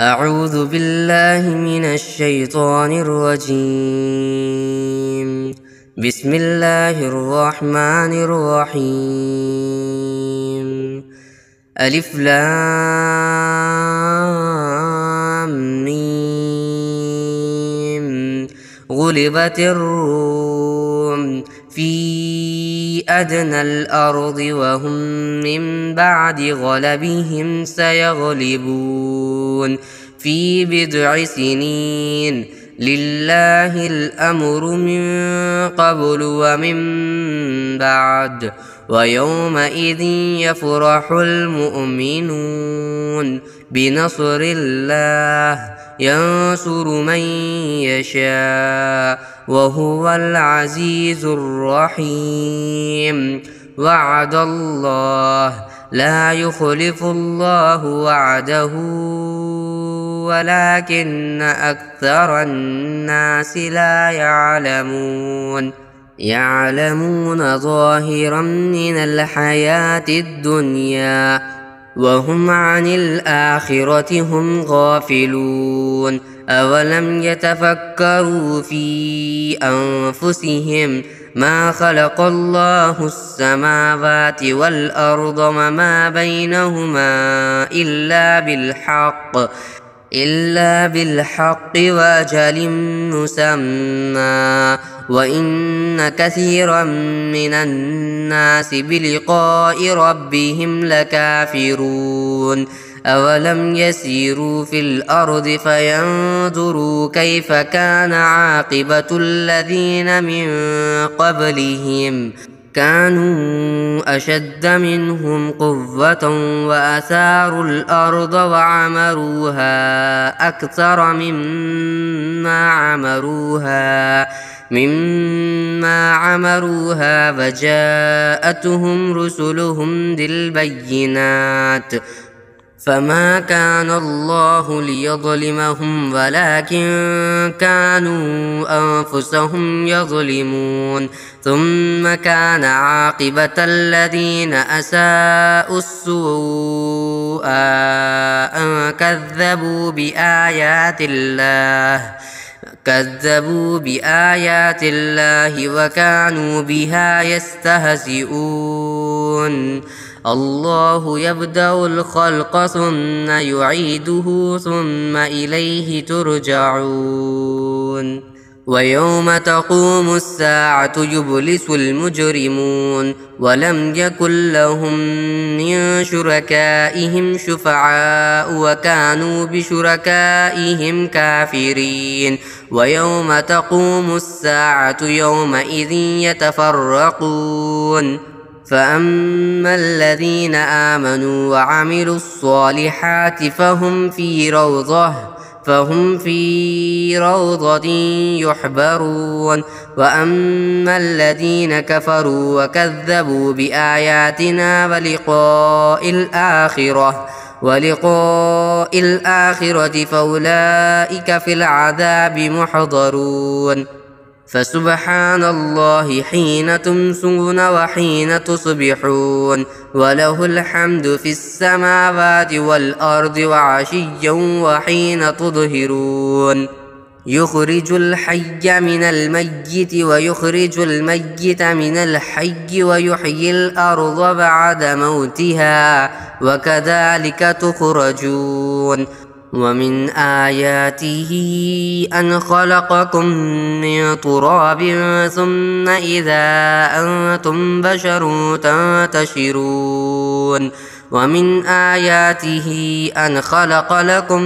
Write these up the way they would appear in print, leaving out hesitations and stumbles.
أعوذ بالله من الشيطان الرجيم. بسم الله الرحمن الرحيم. ألف لام ميم. غلبت الروم في أدنى الأرض وهم من بعد غلبهم سيغلبون في بضع سنين. لله الأمر من قبل ومن بعد ويومئذ يفرح المؤمنون بنصر الله ينصر من يشاء وهو العزيز الرحيم. وعد الله لا يخلف الله وعده ولكن أكثر الناس لا يعلمون ظاهرا من الحياة الدنيا وهم عن الآخرة هم غافلون. أولم يتفكروا في أنفسهم ما خلق الله السماوات والأرض وما بينهما إلا بالحق وأجل مسمى وإن كثيرا من الناس بلقاء ربهم لكافرون. أولم يسيروا في الأرض فينظروا كيف كان عاقبة الذين من قبلهم كانوا أشد منهم قوة وأثاروا الأرض وعمروها أكثر مما عمروها وجاءتهم رسلهم بالبينات فما كان الله ليظلمهم ولكن كانوا أنفسهم يظلمون. ثم كان عاقبة الذين أساءوا السوء أن كذبوا بآيات الله وكانوا بها يستهزئون. الله يبدأ الخلق ثم يعيده ثم إليه ترجعون. ويوم تقوم الساعة يبلس المجرمون ولم يكن لهم من شركائهم شفعاء وكانوا بشركائهم كافرين. ويوم تقوم الساعة يومئذ يتفرقون فأما الذين آمنوا وعملوا الصالحات فهم في روضة يحبرون. وأما الذين كفروا وكذبوا بآياتنا ولقاء الآخرة فأولئك في العذاب محضرون. فسبحان الله حين تمسون وحين تصبحون وله الحمد في السماوات والأرض وعشيا وحين تظهرون. يخرج الحي من الميت ويخرج الميت من الحي ويحيي الأرض بعد موتها وكذلك تخرجون. ومن آياته أن خلقكم من تراب ثم إذا أنتم بشر تنتشرون. ومن آياته أن خلق لكم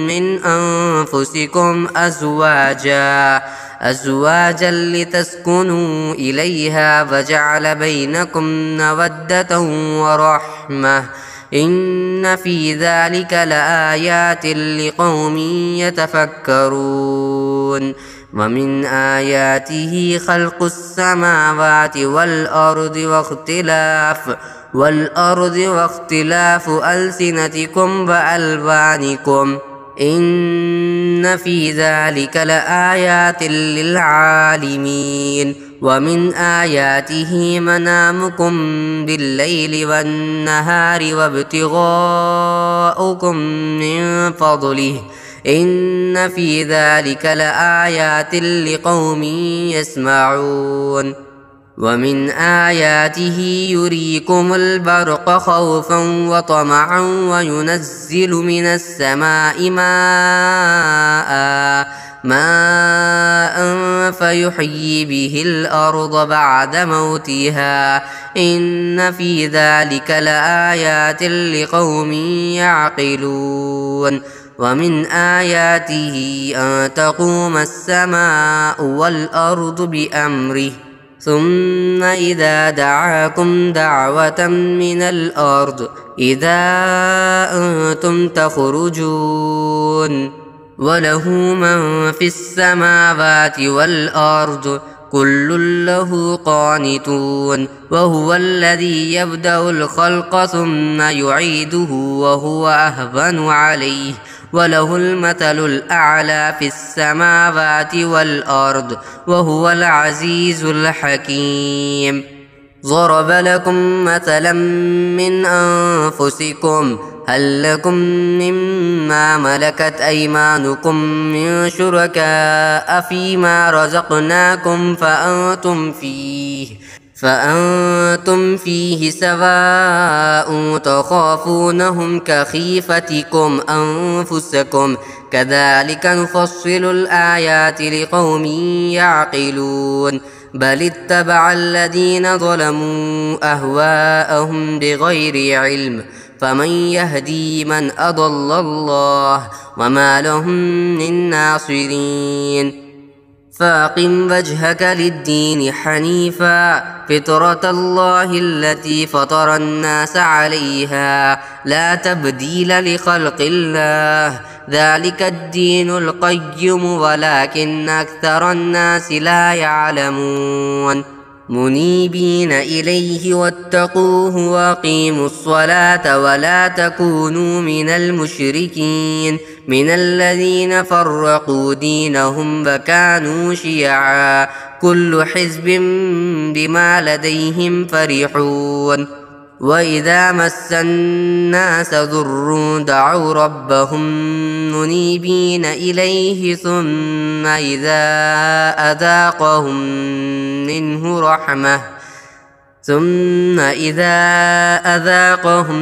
من أنفسكم أزواجا لتسكنوا إليها وجعل بينكم مودة ورحمة إن في ذلك لآيات لقوم يتفكرون. ومن آياته خلق السماوات والأرض واختلاف ألسنتكم وألوانكم إن في ذلك لآيات للعالمين. ومن آياته منامكم بالليل والنهار وابتغاؤكم من فضله إن في ذلك لآيات لقوم يسمعون ومن آياته يريكم البرق خوفا وطمعا وينزل من السماء ماء فيحيي به الأرض بعد موتها إن في ذلك لآيات لقوم يعقلون ومن آياته أن تقوم السماء والأرض بأمره ثم إذا دعاكم دعوة من الأرض إذا أنتم تخرجون وله من في السماوات والأرض كل له قانتون وهو الذي يبدأ الخلق ثم يعيده وهو أهون عليه وله المثل الأعلى في السماوات والأرض وهو العزيز الحكيم ضرب لكم مثلا من أنفسكم هل لكم مما ملكت أيمانكم من شركاء فيما رزقناكم فأنتم فيه سواء تخافونهم كخيفتكم أنفسكم كذلك نفصل الآيات لقوم يعقلون بل اتبع الذين ظلموا أهواءهم بغير علم فمن يهدي من أضل الله وما لهم من ناصرين فاقم وجهك للدين حنيفا فطرة الله التي فطر الناس عليها لا تبديل لخلق الله ذلك الدين القيم ولكن أكثر الناس لا يعلمون منيبين إليه واتقوه وأقيموا الصلاة ولا تكونوا من المشركين من الذين فرقوا دينهم وكانوا شيعا كل حزب بما لديهم فرحون وإذا مس الناس ضر دعوا ربهم منيبين إليه ثم إذا أذاقهم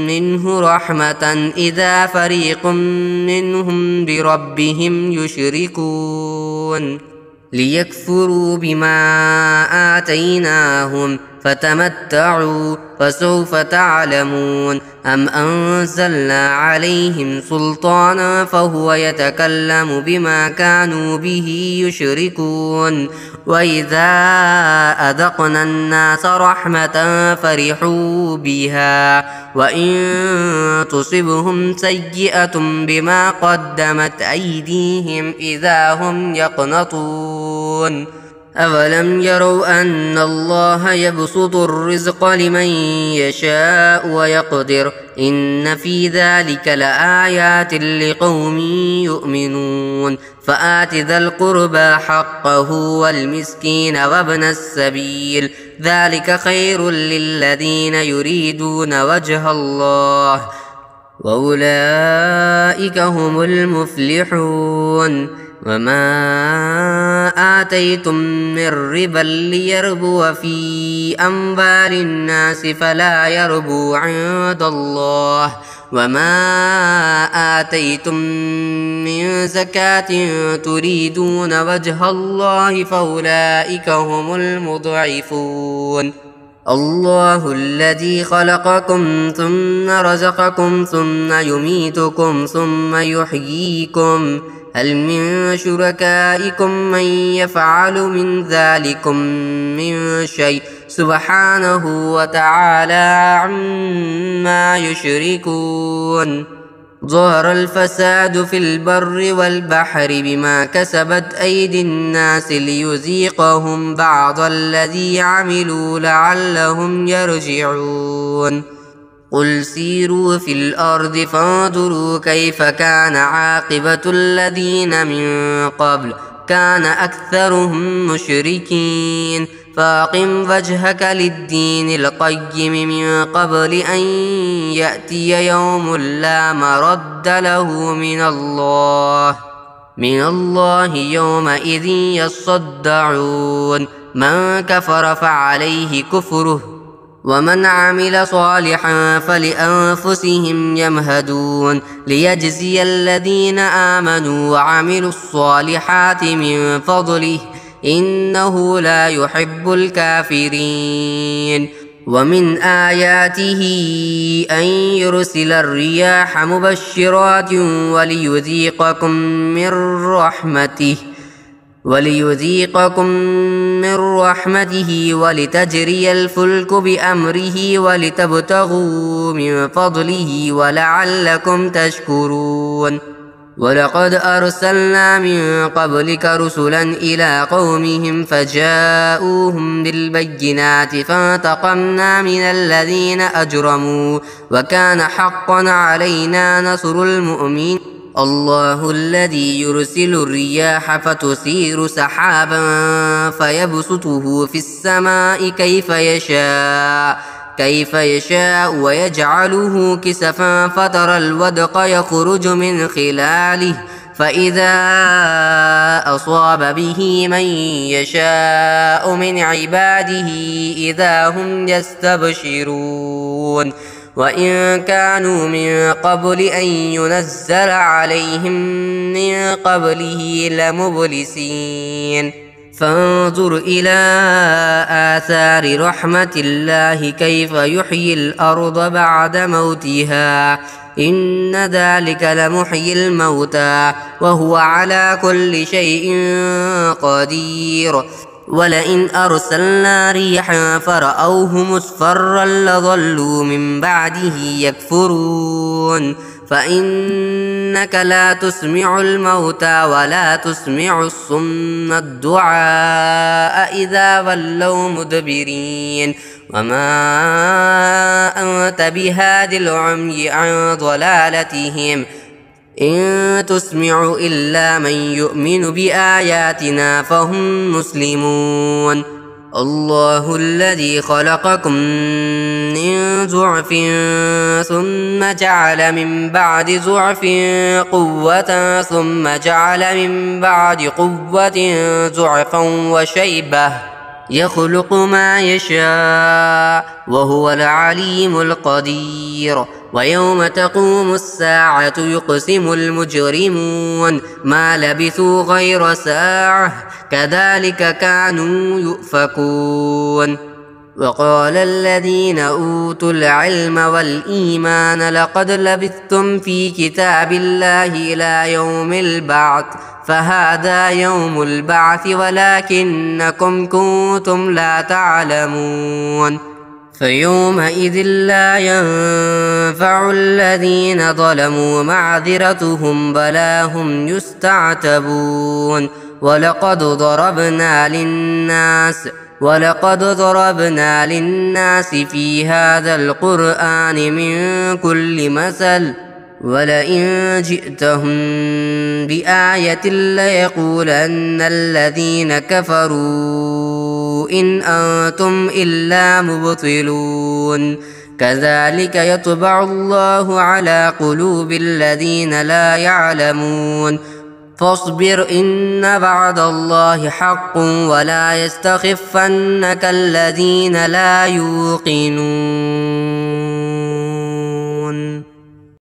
منه رحمة إذا فريق منهم بربهم يشركون ليكفروا بما آتيناهم فتمتعوا فسوف تعلمون أم أنزلنا عليهم سلطانا فهو يتكلم بما كانوا به يشركون وإذا أذقنا الناس رحمة فرحوا بها وإن تصبهم سيئة بما قدمت أيديهم إذا هم يقنطون أولم يروا أن الله يبسط الرزق لمن يشاء ويقدر إن في ذلك لآيات لقوم يؤمنون فآت ذا القربى حقه والمسكين وابن السبيل ذلك خير للذين يريدون وجه الله وأولئك هم المفلحون وما آتيتم من ربا ليربو في أموال الناس فلا يربو عند الله وما آتيتم من زكاة تريدون وجه الله فأولئك هم المضعفون الله الذي خلقكم ثم رزقكم ثم يميتكم ثم يحييكم هل من شركائكم من يفعل من ذلكم من شيء سبحانه وتعالى عما يشركون ظهر الفساد في البر والبحر بما كسبت أيدي الناس ليذيقهم بعض الذي عملوا لعلهم يرجعون قل سيروا في الأرض فانظروا كيف كان عاقبة الذين من قبل وكان أكثرهم مشركين فأقم وجهك للدين القيم من قبل أن يأتي يوم لا مرد له من الله يومئذ يصدعون من كفر فعليه كفره ومن عمل صالحا فلأنفسهم يمهدون ليجزي الذين آمنوا وعملوا الصالحات من فضله إنه لا يحب الكافرين ومن آياته أن يرسل الرياح مبشرات وليذيقكم من رحمته ولتجري الفلك بأمره ولتبتغوا من فضله ولعلكم تشكرون ولقد أرسلنا من قبلك رسلا إلى قومهم فجاءوهم بالبينات فانتقمنا من الذين أجرموا وكان حقا علينا نصر المؤمنين الله الذي يرسل الرياح فتثير سحابا فيبسطه في السماء كيف يشاء ويجعله كسفا فترى الودق يخرج من خلاله فإذا أصاب به من يشاء من عباده إذا هم يستبشرون وإن كانوا من قبل أن ينزل عليهم من قبله لمبلسين فانظر إلى آثار رحمة الله كيف يحيي الأرض بعد موتها إن ذلك لمحيي الموتى وهو على كل شيء قدير ولئن أرسلنا ريحا فرأوه مصفرا لظلوا من بعده يكفرون فإنك لا تسمع الموتى ولا تسمع الصم الدعاء إذا ولوا مدبرين وما أنت بهاد العمي عن ضلالتهم إن تسمع إلا من يؤمن بآياتنا فهم مسلمون الله الذي خلقكم من ضعف ثم جعل من بعد ضعف قوة ثم جعل من بعد قوة ضعفا وشيبة يخلق ما يشاء وهو العليم القدير ويوم تقوم الساعة يقسم المجرمون ما لبثوا غير ساعة كذلك كانوا يؤفكون وقال الذين أوتوا العلم والإيمان لقد لبثتم في كتاب الله إلى يوم البعث فهذا يوم البعث ولكنكم كنتم لا تعلمون فيومئذ لا ينفع الذين ظلموا معذرتهم بلى هم يستعتبون ولقد ضربنا للناس في هذا القرآن من كل مثل ولئن جئتهم بآية ليقولن الذين كفروا إن أنتم إلا مبطلون كذلك يطبع الله على قلوب الذين لا يعلمون فاصبر إن وعد الله حق ولا يستخفنك الذين لا يوقنون